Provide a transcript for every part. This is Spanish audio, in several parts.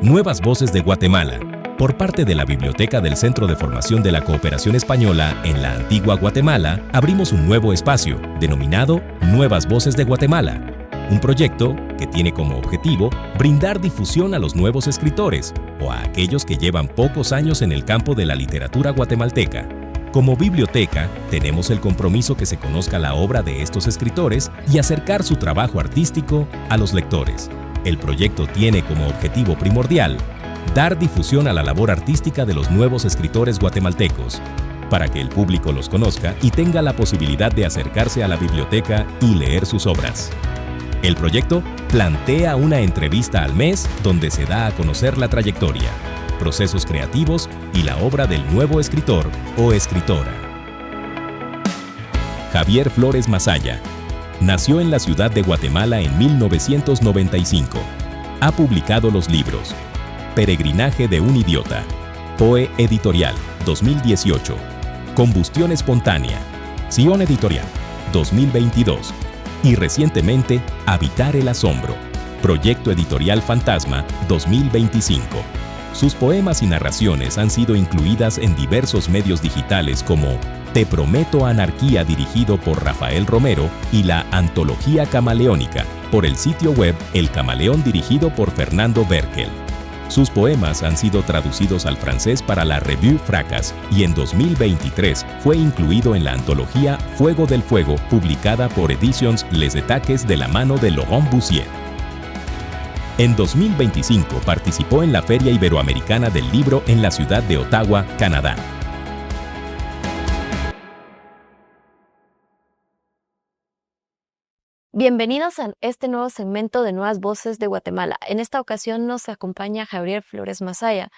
Nuevas Voces de Guatemala. Por parte de la Biblioteca del Centro de Formación de la Cooperación Española en la Antigua Guatemala, abrimos un nuevo espacio, denominado Nuevas Voces de Guatemala. Un proyecto que tiene como objetivo brindar difusión a los nuevos escritores o a aquellos que llevan pocos años en el campo de la literatura guatemalteca. Como biblioteca, tenemos el compromiso que se conozca la obra de estos escritores y acercar su trabajo artístico a los lectores. El proyecto tiene como objetivo primordial dar difusión a la labor artística de los nuevos escritores guatemaltecos, para que el público los conozca y tenga la posibilidad de acercarse a la biblioteca y leer sus obras. El proyecto plantea una entrevista al mes donde se da a conocer la trayectoria, procesos creativos y la obra del nuevo escritor o escritora. Javier Flores Masaya nació en la ciudad de Guatemala en 1995. Ha publicado los libros Peregrinaje de un idiota, Poe Editorial, 2018, Combustión Espontánea, Sion Editorial, 2022, y recientemente Habitar el Asombro, Proyecto Editorial Fantasma, 2025. Sus poemas y narraciones han sido incluidas en diversos medios digitales como Te Prometo Anarquía, dirigido por Rafael Romero, y la Antología Camaleónica, por el sitio web El Camaleón, dirigido por Fernando Berkel. Sus poemas han sido traducidos al francés para la Revue Fracas y en 2023 fue incluido en la antología Fuego del Fuego, publicada por Editions Les Etaques de la mano de Laurent Boussier. En 2025 participó en la Feria Iberoamericana del Libro en la ciudad de Ottawa, Canadá. Bienvenidos a este nuevo segmento de Nuevas Voces de Guatemala. En esta ocasión nos acompaña Javier Flores Masaya.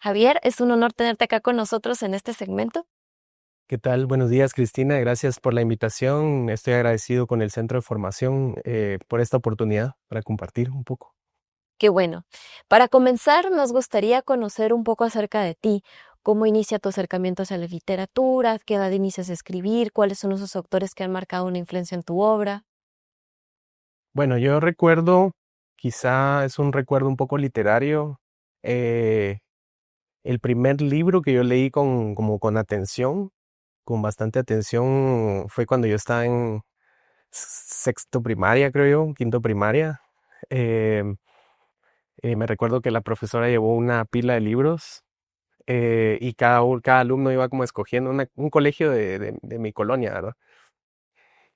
Javier, es un honor tenerte acá con nosotros en este segmento. ¿Qué tal? Buenos días, Cristina. Gracias por la invitación. Estoy agradecido con el Centro de Formación por esta oportunidad para compartir un poco. Qué bueno. Para comenzar, nos gustaría conocer un poco acerca de ti. ¿Cómo inicia tu acercamiento hacia la literatura? ¿Qué edad inicias a escribir? ¿Cuáles son esos autores que han marcado una influencia en tu obra? Bueno, yo recuerdo, quizá es un recuerdo un poco literario, el primer libro que yo leí con atención, con bastante atención, fue cuando yo estaba en sexto primaria, creo yo, quinto primaria. Me recuerdo que la profesora llevó una pila de libros y cada alumno iba como escogiendo un colegio de mi colonia, ¿verdad?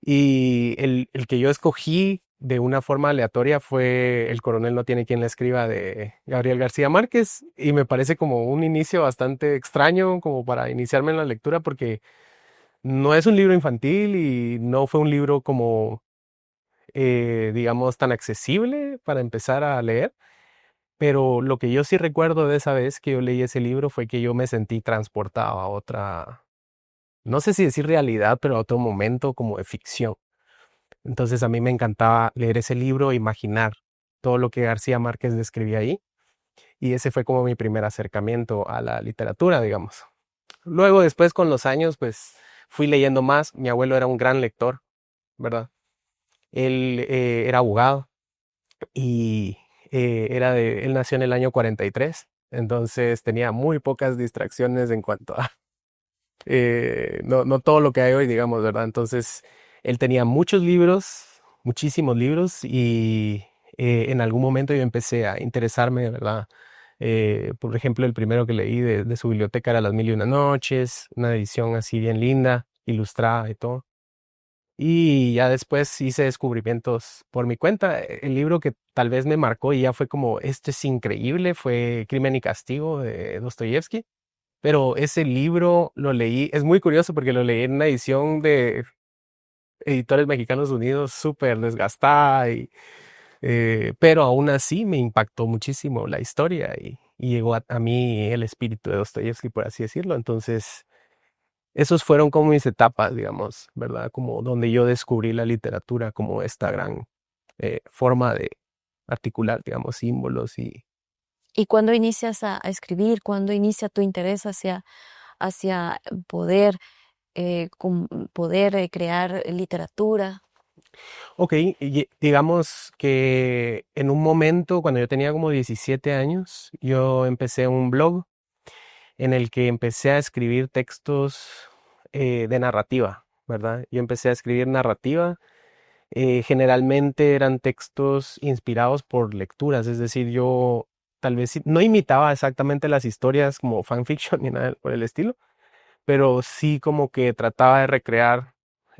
Y el que yo escogí de una forma aleatoria fue El coronel no tiene quien le escriba, de Gabriel García Márquez, y me parece como un inicio bastante extraño como para iniciarme en la lectura, porque no es un libro infantil y no fue un libro como, digamos, tan accesible para empezar a leer. Pero lo que yo sí recuerdo de esa vez que yo leí ese libro fue que yo me sentí transportado a otra, no sé si decir realidad, pero a otro momento como de ficción. Entonces a mí me encantaba leer ese libro, imaginar todo lo que García Márquez describía ahí. Y ese fue como mi primer acercamiento a la literatura, digamos. Luego, después, con los años, pues fui leyendo más. Mi abuelo era un gran lector, ¿verdad? Él era abogado y él nació en el año 43. Entonces tenía muy pocas distracciones en cuanto a no todo lo que hay hoy, digamos, ¿verdad? Entonces, él tenía muchos libros, muchísimos libros, y en algún momento yo empecé a interesarme, ¿verdad? Por ejemplo, el primero que leí de su biblioteca era Las Mil y Una Noches, una edición así bien linda, ilustrada y todo. Y ya después hice descubrimientos por mi cuenta. El libro que tal vez me marcó y ya fue como, esto es increíble, fue Crimen y Castigo de Dostoyevsky. Pero ese libro lo leí, es muy curioso porque lo leí en una edición de Editores Mexicanos Unidos súper desgastada, pero aún así me impactó muchísimo la historia y llegó a mí el espíritu de Dostoyevsky, por así decirlo. Entonces, esos fueron como mis etapas, digamos, ¿verdad? Como donde yo descubrí la literatura como esta gran forma de articular, digamos, símbolos y... ¿Y cuándo inicias a escribir? ¿Cuándo inicia tu interés hacia poder crear literatura? Ok, y digamos que en un momento, cuando yo tenía como 17 años, yo empecé un blog en el que empecé a escribir textos de narrativa, ¿verdad? Yo empecé a escribir narrativa. Generalmente eran textos inspirados por lecturas, es decir, yo tal vez no imitaba exactamente las historias como fanfiction ni nada por el estilo, pero sí como que trataba de recrear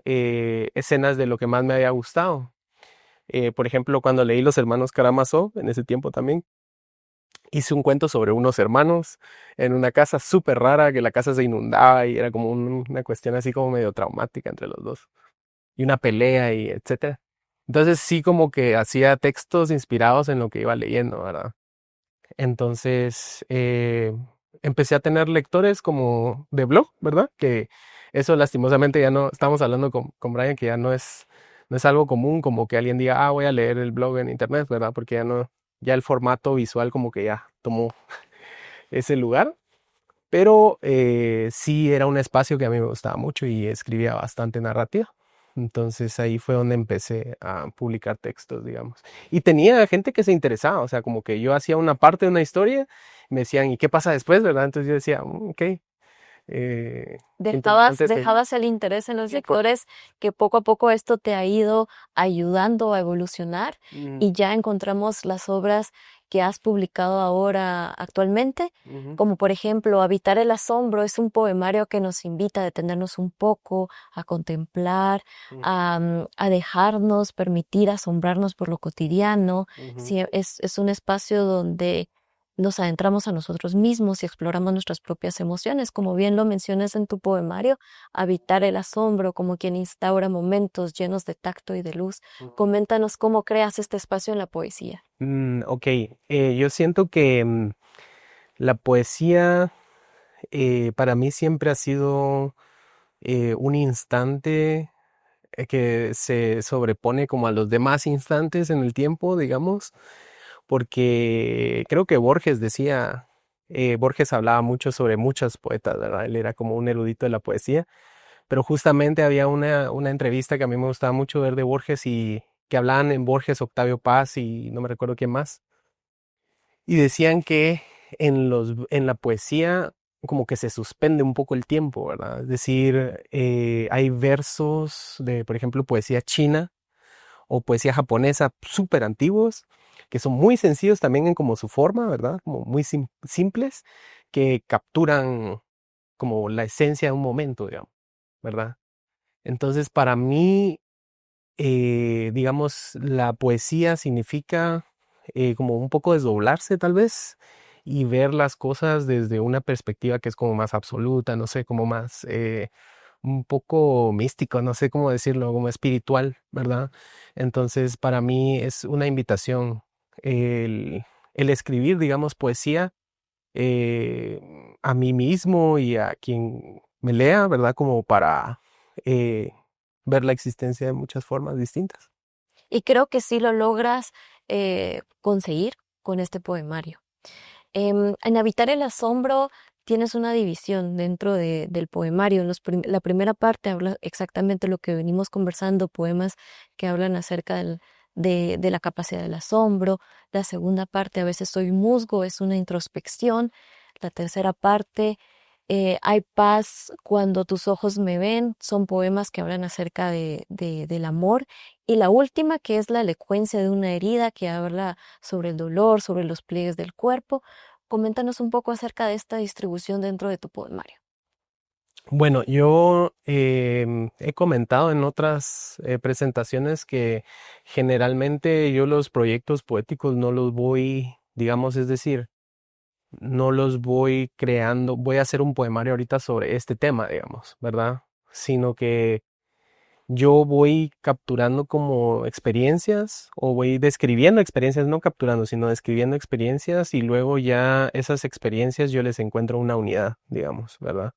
escenas de lo que más me había gustado. Por ejemplo, cuando leí Los Hermanos Karamazov, en ese tiempo también, hice un cuento sobre unos hermanos en una casa súper rara, que la casa se inundaba y era como una cuestión así como medio traumática entre los dos. Y una pelea y etcétera. Entonces sí como que hacía textos inspirados en lo que iba leyendo, ¿verdad? Entonces empecé a tener lectores como de blog, ¿verdad? Que eso lastimosamente ya no, estamos hablando con Brian, que ya no es algo común como que alguien diga, ah, voy a leer el blog en internet, ¿verdad? Porque ya no, ya el formato visual como que ya tomó ese lugar. Pero sí era un espacio que a mí me gustaba mucho y escribía bastante narrativa. Entonces ahí fue donde empecé a publicar textos, digamos. Y tenía gente que se interesaba, o sea, como que yo hacía una parte de una historia, me decían, ¿y qué pasa después, verdad? Entonces yo decía, Ok, qué interesante este". Dejabas el interés en los Sí, por- lectores, que poco a poco esto te ha ido ayudando a evolucionar Mm, y ya encontramos las obras que has publicado ahora actualmente, ujú, como por ejemplo Habitar el asombro es un poemario que nos invita a detenernos un poco, a contemplar, mm, a dejarnos permitir asombrarnos por lo cotidiano. ujú. Sí, es un espacio donde nos adentramos a nosotros mismos y exploramos nuestras propias emociones, como bien lo mencionas en tu poemario, habitar el asombro como quien instaura momentos llenos de tacto y de luz. Coméntanos cómo creas este espacio en la poesía. Ok, yo siento que la poesía para mí siempre ha sido un instante que se sobrepone como a los demás instantes en el tiempo, digamos, porque creo que Borges decía, Borges hablaba mucho sobre muchos poetas, ¿verdad? Él era como un erudito de la poesía, pero justamente había una entrevista que a mí me gustaba mucho ver de Borges y que hablaban en Borges, Octavio Paz y no me recuerdo quién más, y decían que en la poesía como que se suspende un poco el tiempo, ¿verdad? Es decir, hay versos de, por ejemplo, poesía china o poesía japonesa súper antiguos, que son muy sencillos también en como su forma, ¿verdad? Como muy simples, que capturan como la esencia de un momento, digamos, ¿verdad? Entonces, para mí, digamos, la poesía significa como un poco desdoblarse tal vez y ver las cosas desde una perspectiva que es como más absoluta, no sé, como más un poco místico, no sé cómo decirlo, como espiritual, ¿verdad? Entonces, para mí es una invitación el escribir, digamos, poesía a mí mismo y a quien me lea, ¿verdad? Como para eh, ver la existencia de muchas formas distintas. Y creo que sí lo logras conseguir con este poemario. En Habitar el asombro tienes una división dentro del poemario. La primera parte habla exactamente lo que venimos conversando, poemas que hablan acerca de la capacidad del asombro. La segunda parte, A veces soy musgo, es una introspección. La tercera parte, Hay paz cuando tus ojos me ven, son poemas que hablan acerca del amor. Y la última, que es la elocuencia de una herida, que habla sobre el dolor, sobre los pliegues del cuerpo. Coméntanos un poco acerca de esta distribución dentro de tu poemario. Bueno, yo he comentado en otras presentaciones que generalmente yo los proyectos poéticos no los voy, digamos, es decir, no los voy creando, voy a hacer un poemario ahorita sobre este tema, digamos, ¿verdad? Sino que yo voy capturando como experiencias o voy describiendo experiencias, no capturando, sino describiendo experiencias y luego ya esas experiencias yo les encuentro una unidad, digamos, ¿verdad?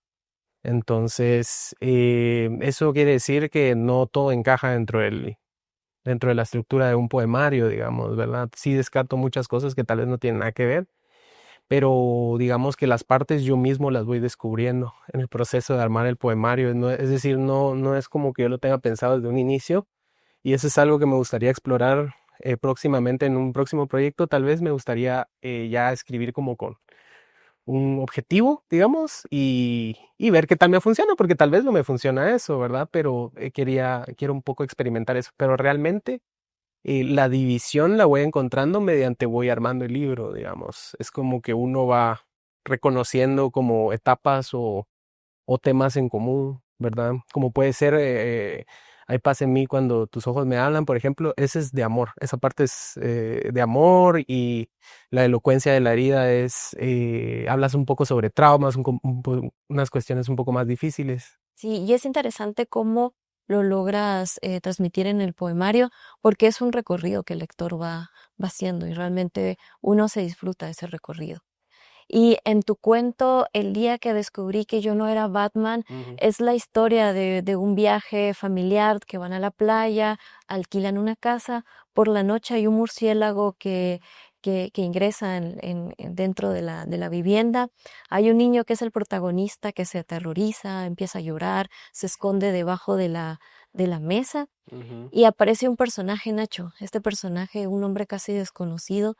Entonces, eso quiere decir que no todo encaja dentro de la estructura de un poemario, digamos, ¿verdad? Sí descarto muchas cosas que tal vez no tienen nada que ver, pero digamos que las partes yo mismo las voy descubriendo en el proceso de armar el poemario. Es decir, no es como que yo lo tenga pensado desde un inicio Y eso es algo que me gustaría explorar próximamente en un próximo proyecto. Tal vez me gustaría ya escribir como con un objetivo, digamos, y ver qué tal me funciona, porque tal vez no me funciona eso, ¿verdad? Pero quiero un poco experimentar eso. Pero realmente la división la voy encontrando mediante voy armando el libro, digamos. Es como que uno va reconociendo como etapas o temas en común, ¿verdad? Como puede ser, hay paz en mí cuando tus ojos me hablan, por ejemplo, ese es de amor, esa parte es de amor, y la elocuencia de la herida es, hablas un poco sobre traumas, unas cuestiones un poco más difíciles. Sí, y es interesante cómo lo logras transmitir en el poemario, porque es un recorrido que el lector va haciendo y realmente uno se disfruta de ese recorrido. Y en tu cuento, El día que descubrí que yo no era Batman, Ujú. es la historia de un viaje familiar que van a la playa, alquilan una casa, por la noche hay un murciélago que ingresa dentro de la vivienda. Hay un niño que es el protagonista que se aterroriza, empieza a llorar, se esconde debajo de la mesa Ujú. y aparece un personaje, Nacho, este personaje, un hombre casi desconocido,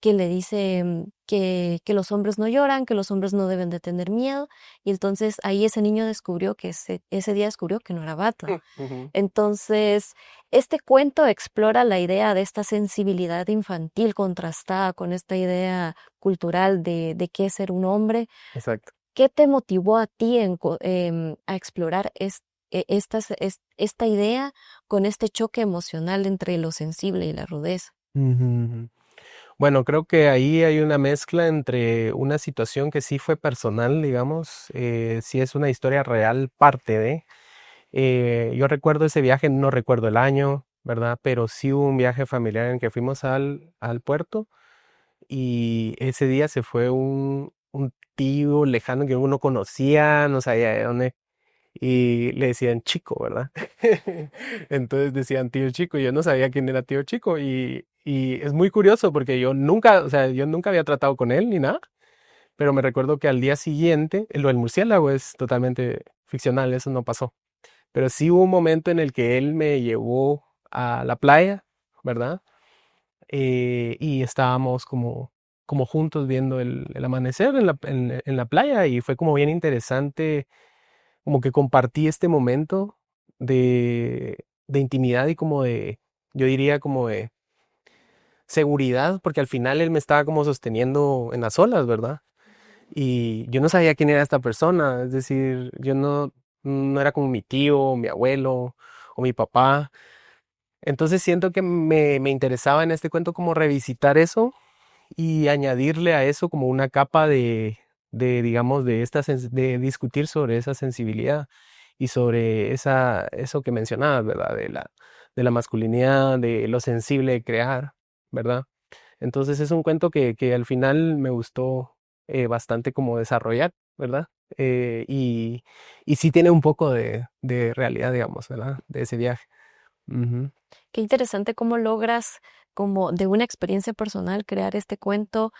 que le dice que los hombres no lloran, que los hombres no deben de tener miedo, y entonces ahí ese niño descubrió que ese día descubrió que no era Batman. Ujú. Entonces, este cuento explora la idea de esta sensibilidad infantil contrastada con esta idea cultural de qué es ser un hombre. Exacto. ¿Qué te motivó a ti a explorar esta idea con este choque emocional entre lo sensible y la rudeza? Ujú. Bueno, creo que ahí hay una mezcla entre una situación que sí fue personal, digamos, sí es una historia real, parte de. Yo recuerdo ese viaje, no recuerdo el año, ¿verdad? Pero sí hubo un viaje familiar en que fuimos al puerto, y ese día se fue un tío lejano que uno conocía, no sabía de dónde, y le decían Chico, ¿verdad? Entonces decían tío Chico, y yo no sabía quién era tío Chico, y es muy curioso porque yo nunca, o sea, yo nunca había tratado con él ni nada, pero me recuerdo que al día siguiente, lo del murciélago es totalmente ficcional, eso no pasó, pero sí hubo un momento en el que él me llevó a la playa, ¿verdad? Y estábamos como juntos viendo el amanecer en la playa, y fue como bien interesante, como que compartí este momento de intimidad y como de, yo diría como de seguridad, porque al final él me estaba como sosteniendo en las olas, ¿verdad? Y yo no sabía quién era esta persona, es decir, yo no era como mi tío, mi abuelo o mi papá. Entonces siento que me interesaba en este cuento como revisitar eso y añadirle a eso como una capa digamos, de discutir sobre esa sensibilidad y sobre eso que mencionabas, ¿verdad? De la masculinidad, de lo sensible de crear, ¿verdad? Entonces es un cuento que al final me gustó bastante como desarrollar, ¿verdad? Y sí tiene un poco de realidad, digamos, ¿verdad? De ese viaje. Ujú. Qué interesante cómo logras, como de una experiencia personal, crear este cuento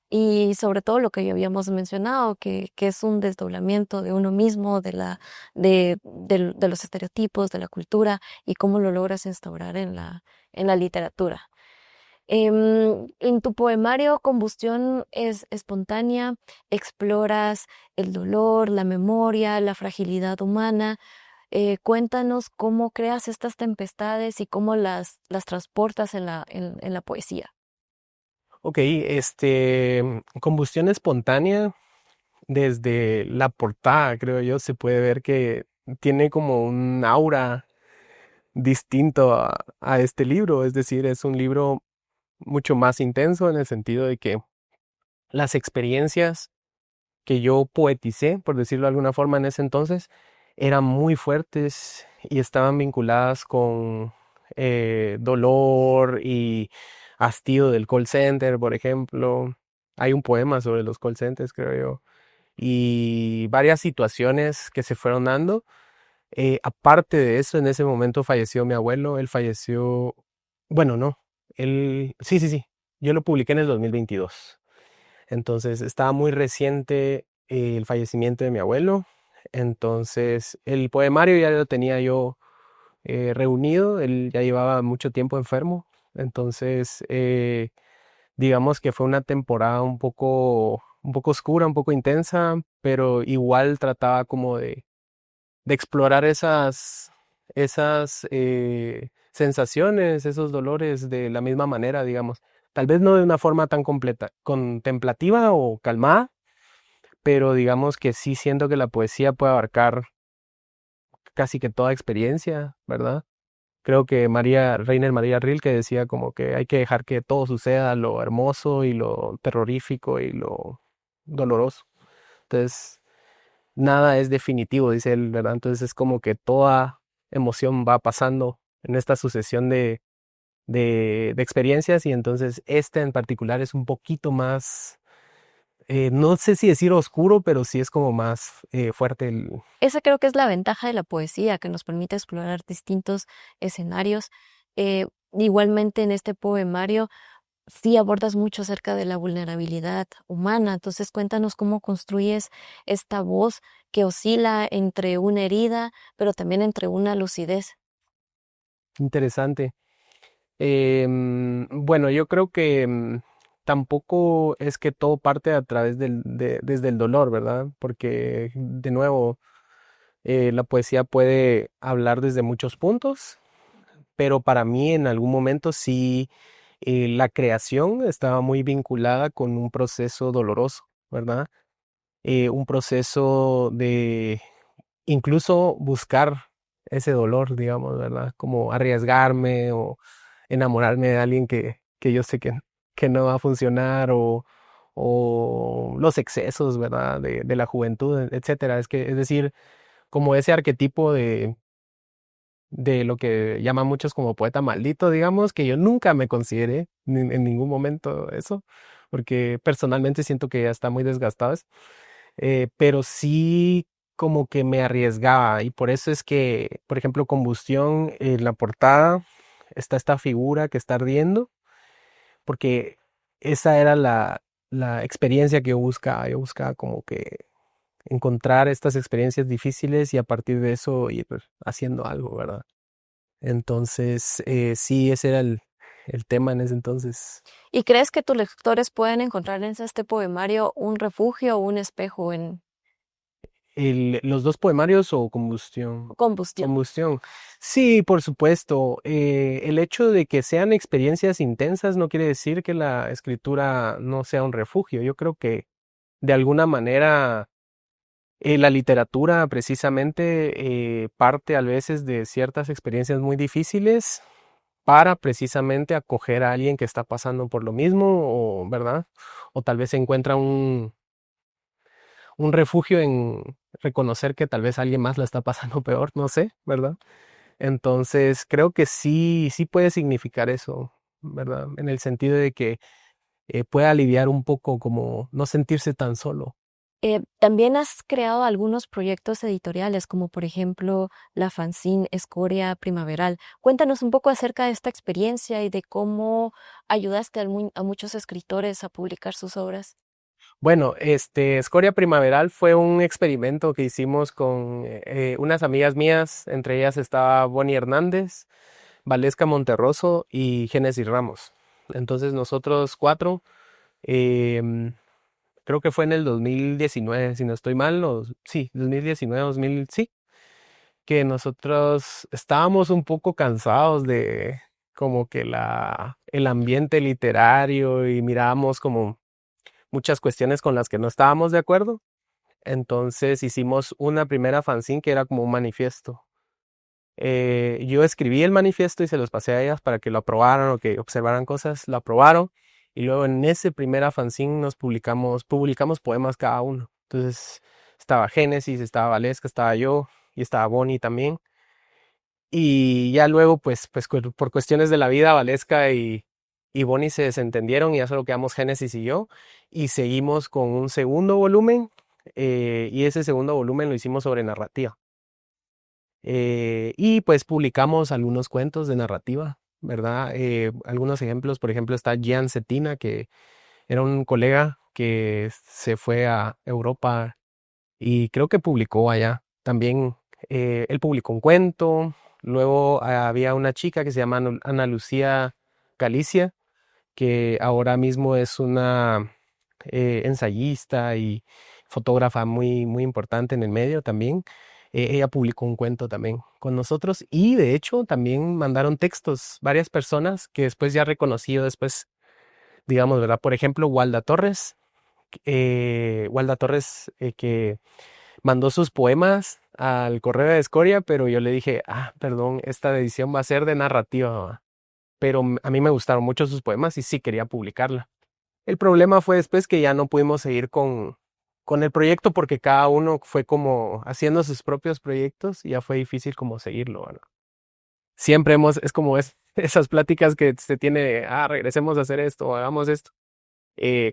y sobre todo lo que ya habíamos mencionado, que es un desdoblamiento de uno mismo, de los estereotipos, de la cultura y cómo lo logras instaurar en la literatura. En tu poemario Combustión es espontánea, exploras el dolor, la memoria, la fragilidad humana. Cuéntanos cómo creas estas tempestades y cómo las transportas en la poesía. Ok, combustión espontánea, desde la portada, creo yo, se puede ver que tiene como un aura distinto a este libro, es decir, es un libro mucho más intenso en el sentido de que las experiencias que yo poeticé, por decirlo de alguna forma, en ese entonces, eran muy fuertes y estaban vinculadas con dolor y hastío del call center, por ejemplo. Hay un poema sobre los call centers, creo yo, y varias situaciones que se fueron dando. Aparte de eso, en ese momento falleció mi abuelo, él falleció, bueno, no, sí, sí, sí, yo lo publiqué en el 2022. Entonces estaba muy reciente el fallecimiento de mi abuelo. Entonces el poemario ya lo tenía yo reunido. Él ya llevaba mucho tiempo enfermo, entonces digamos que fue una temporada un poco oscura, un poco intensa, pero igual trataba como de explorar esas sensaciones, esos dolores de la misma manera, digamos. Tal vez no de una forma tan completa, contemplativa o calmada, pero digamos que sí siento que la poesía puede abarcar casi que toda experiencia, ¿verdad? Creo que Rainer María Rilke decía como que hay que dejar que todo suceda, lo hermoso y lo terrorífico y lo doloroso. Entonces, nada es definitivo, dice él, ¿verdad? Entonces es como que toda emoción va pasando en esta sucesión de experiencias y entonces este en particular es un poquito más, no sé si decir oscuro, pero sí es como más fuerte Esa creo que es la ventaja de la poesía, que nos permite explorar distintos escenarios. Igualmente en este poemario sí abordas mucho acerca de la vulnerabilidad humana, entonces cuéntanos cómo construyes esta voz que oscila entre una herida, pero también entre una lucidez. interesante. Bueno, yo creo que tampoco es que todo parte a través desde el dolor, ¿verdad? Porque, de nuevo, la poesía puede hablar desde muchos puntos, pero para mí en algún momento sí la creación estaba muy vinculada con un proceso doloroso, ¿verdad? Un proceso de incluso buscar ese dolor, digamos, ¿verdad? Como arriesgarme o enamorarme de alguien que yo sé que no va a funcionar o los excesos, ¿verdad? De la juventud, etcétera. Es decir, como ese arquetipo de lo que llaman muchos como poeta maldito, digamos, que yo nunca me consideré en ningún momento eso, porque personalmente siento que ya está muy desgastado eso. Pero sí como que me arriesgaba y por eso es que, por ejemplo, Combustión, en la portada está esta figura que está ardiendo, porque esa era la experiencia que yo buscaba como que encontrar estas experiencias difíciles y a partir de eso ir haciendo algo, ¿verdad? Entonces, sí, ese era el tema en ese entonces. ¿Y crees que tus lectores pueden encontrar en este poemario un refugio o un espejo en ¿Los dos poemarios o Combustión? combustión? Combustión. Sí, por supuesto. El hecho de que sean experiencias intensas no quiere decir que la escritura no sea un refugio. Yo creo que de alguna manera la literatura precisamente parte a veces de ciertas experiencias muy difíciles para precisamente acoger a alguien que está pasando por lo mismo, o, ¿verdad? O tal vez encuentra un refugio en reconocer que tal vez alguien más la está pasando peor, no sé, ¿verdad? Entonces, creo que sí, sí puede significar eso, ¿verdad? En el sentido de que puede aliviar un poco como no sentirse tan solo. También has creado algunos proyectos editoriales, como por ejemplo la fanzine Escoria Primaveral. Cuéntanos un poco acerca de esta experiencia y de cómo ayudaste a muchos escritores a publicar sus obras. Bueno, Escoria Primaveral fue un experimento que hicimos con unas amigas mías, entre ellas estaba Bonnie Hernández, Valesca Monterroso y Génesis Ramos. Entonces nosotros cuatro, em, creo que fue en el 2019, si no estoy mal, sí, 2019, 2000, sí, que nosotros estábamos un poco cansados de como que el ambiente literario y mirábamos como muchas cuestiones con las que no estábamos de acuerdo. Entonces hicimos una primera fanzine que era como un manifiesto. Yo escribí el manifiesto y se los pasé a ellas para que lo aprobaran o que observaran cosas, lo aprobaron y luego en ese primera fanzine publicamos poemas cada uno. Entonces estaba Génesis, estaba Valesca, estaba yo y estaba Bonnie también. Y ya luego por cuestiones de la vida Valesca y Bonnie se desentendieron y ya solo quedamos Génesis y yo y seguimos con un segundo volumen y ese segundo volumen lo hicimos sobre narrativa. Y pues publicamos algunos cuentos de narrativa, ¿verdad? Algunos ejemplos, por ejemplo, está Gian Cetina, que era un colega que se fue a Europa y creo que publicó allá. También él publicó un cuento, Luego había una chica que se llama Ana Lucía Galicia, que ahora mismo es una ensayista y fotógrafa muy, muy importante en el medio también. Ella publicó un cuento también con nosotros y de hecho también mandaron textos varias personas que después ya reconocí después, digamos, ¿verdad? Por ejemplo, Walda Torres que mandó sus poemas al correo de Escoria, pero yo le dije, perdón, esta edición va a ser de narrativa, ¿va? Pero a mí me gustaron mucho sus poemas y sí quería publicarla. El problema fue después que ya no pudimos seguir con el proyecto porque cada uno fue como haciendo sus propios proyectos y ya fue difícil como seguirlo, ¿verdad? Siempre es como esas pláticas que se tiene, regresemos a hacer esto, o hagamos esto.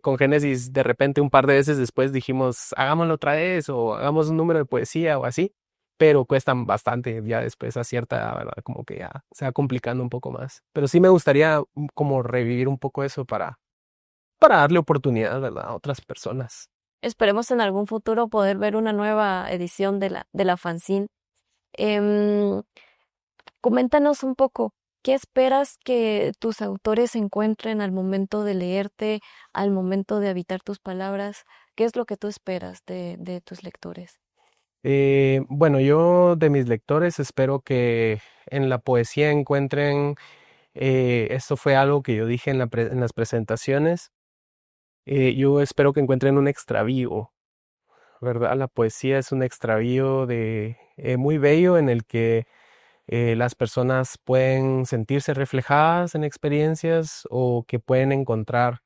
Con Génesis, de repente, un par de veces después dijimos, hagámoslo otra vez, o hagamos un número de poesía o así, pero cuestan bastante ya después a cierta edad, ¿verdad? Como que ya se va complicando un poco más. Pero sí me gustaría como revivir un poco eso para darle oportunidad, ¿verdad? A otras personas. Esperemos en algún futuro poder ver una nueva edición de la fanzine. Em, Coméntanos un poco, ¿qué esperas que tus autores encuentren al momento de leerte, al momento de habitar tus palabras? ¿Qué es lo que tú esperas de tus lectores? Bueno, yo de mis lectores espero que en la poesía encuentren, esto fue algo que yo dije en las presentaciones, yo espero que encuentren un extravío, ¿verdad? La poesía es un extravío muy bello en el que las personas pueden sentirse reflejadas en experiencias o que pueden encontrar,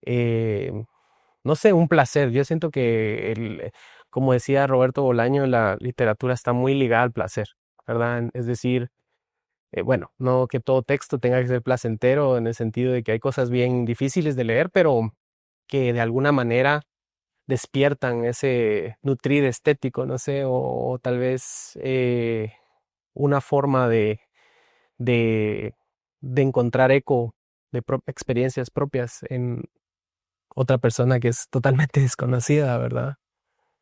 eh, no sé, un placer. Yo siento que, como decía Roberto Bolaño, la literatura está muy ligada al placer, ¿verdad? Es decir, bueno, no que todo texto tenga que ser placentero en el sentido de que hay cosas bien difíciles de leer, pero que de alguna manera despiertan ese nutrir estético, no sé, o tal vez una forma de, de encontrar eco de experiencias propias en otra persona que es totalmente desconocida, ¿verdad?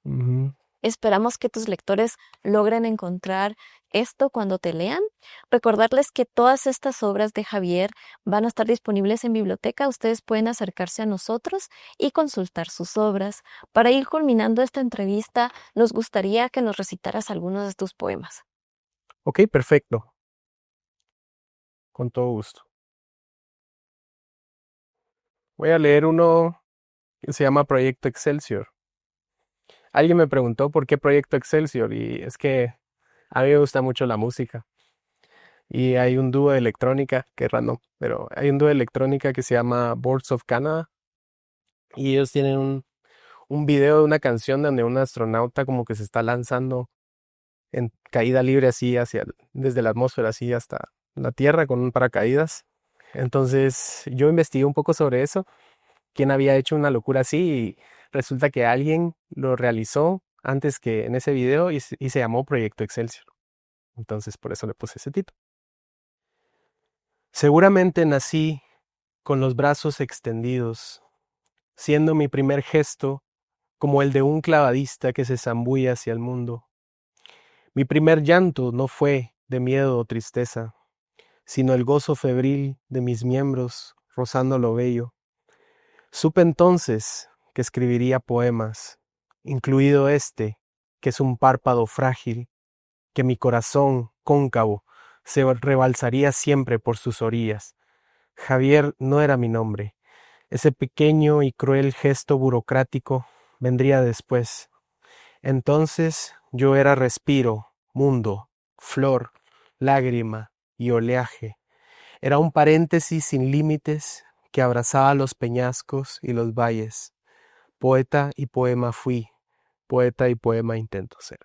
Ujú. Esperamos que tus lectores logren encontrar esto cuando te lean. Recordarles que todas estas obras de Javier van a estar disponibles en biblioteca. Ustedes pueden acercarse a nosotros y consultar sus obras. Para ir culminando esta entrevista, nos gustaría que nos recitaras algunos de tus poemas. Ok, perfecto. Con todo gusto. Voy a leer uno que se llama Proyecto Excelsior. Alguien me preguntó por qué Proyecto Excelsior y es que a mí me gusta mucho la música y hay un dúo de electrónica, que es random, pero hay un dúo de electrónica que se llama Boards of Canada y ellos tienen un video de una canción donde un astronauta como que se está lanzando en caída libre así desde la atmósfera así hasta la Tierra con un paracaídas. Entonces yo investigué un poco sobre eso, quién había hecho una locura así y resulta que alguien lo realizó antes que en ese video y se llamó Proyecto Excelsior. Entonces por eso le puse ese título. Seguramente nací con los brazos extendidos, siendo mi primer gesto como el de un clavadista que se zambulle hacia el mundo. Mi primer llanto no fue de miedo o tristeza, sino el gozo febril de mis miembros rozando lo bello. Supe entonces que escribiría poemas, incluido este, que es un párpado frágil, que mi corazón cóncavo se rebalsaría siempre por sus orillas. Javier no era mi nombre. Ese pequeño y cruel gesto burocrático vendría después. Entonces yo era respiro, mundo, flor, lágrima y oleaje. Era un paréntesis sin límites que abrazaba los peñascos y los valles. Poeta y poema fui, poeta y poema intento ser.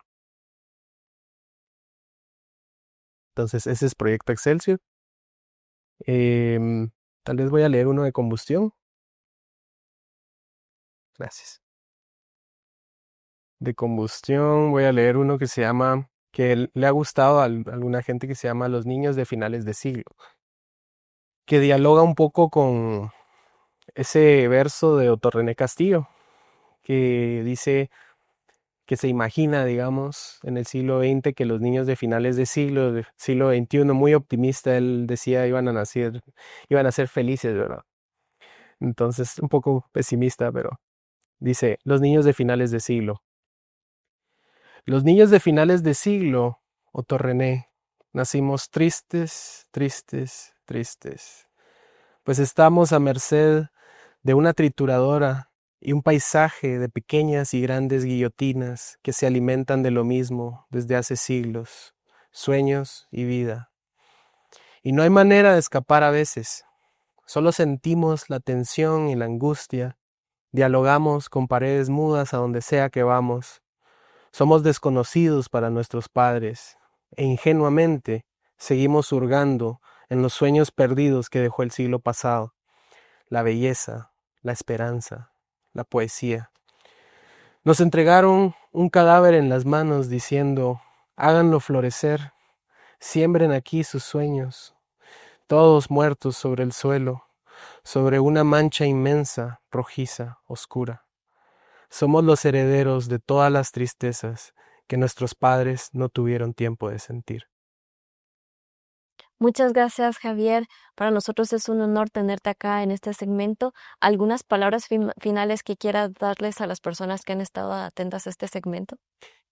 Entonces ese es Proyecto Excelsior. Tal vez voy a leer uno de combustión. Gracias. De combustión voy a leer uno que se llama, que le ha gustado a alguna gente, que se llama Los niños de finales de siglo, que dialoga un poco con ese verso de Otto René Castillo, que dice que se imagina, digamos, en el siglo XX, que los niños de finales de siglo XXI, muy optimista, él decía, iban a ser felices, ¿verdad? Entonces, un poco pesimista, pero dice, los niños de finales de siglo. Los niños de finales de siglo, Otto René, nacimos tristes, tristes, tristes, pues estamos a merced de una trituradora y un paisaje de pequeñas y grandes guillotinas que se alimentan de lo mismo desde hace siglos, sueños y vida. Y no hay manera de escapar a veces, solo sentimos la tensión y la angustia, dialogamos con paredes mudas a donde sea que vamos, somos desconocidos para nuestros padres e ingenuamente seguimos hurgando en los sueños perdidos que dejó el siglo pasado, la belleza, la esperanza, la poesía. Nos entregaron un cadáver en las manos diciendo, háganlo florecer, siembren aquí sus sueños, todos muertos sobre el suelo, sobre una mancha inmensa, rojiza, oscura. Somos los herederos de todas las tristezas que nuestros padres no tuvieron tiempo de sentir. Muchas gracias, Javier. Para nosotros es un honor tenerte acá en este segmento. ¿Algunas palabras finales que quieras darles a las personas que han estado atentas a este segmento?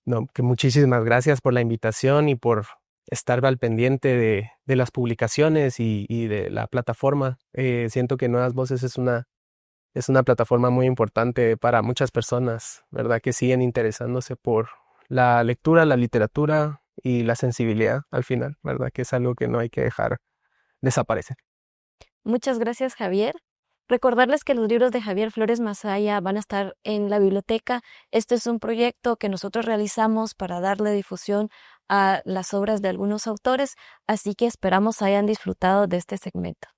No, que muchísimas gracias por la invitación y por estar al pendiente de las publicaciones y de la plataforma. Siento que Nuevas Voces es una plataforma muy importante para muchas personas, ¿verdad? Que siguen interesándose por la lectura, la literatura y la sensibilidad al final, ¿verdad? Que es algo que no hay que dejar desaparecer. Muchas gracias, Javier. Recordarles que los libros de Javier Flores Mazaya van a estar en la biblioteca. Este es un proyecto que nosotros realizamos para darle difusión a las obras de algunos autores, así que esperamos hayan disfrutado de este segmento.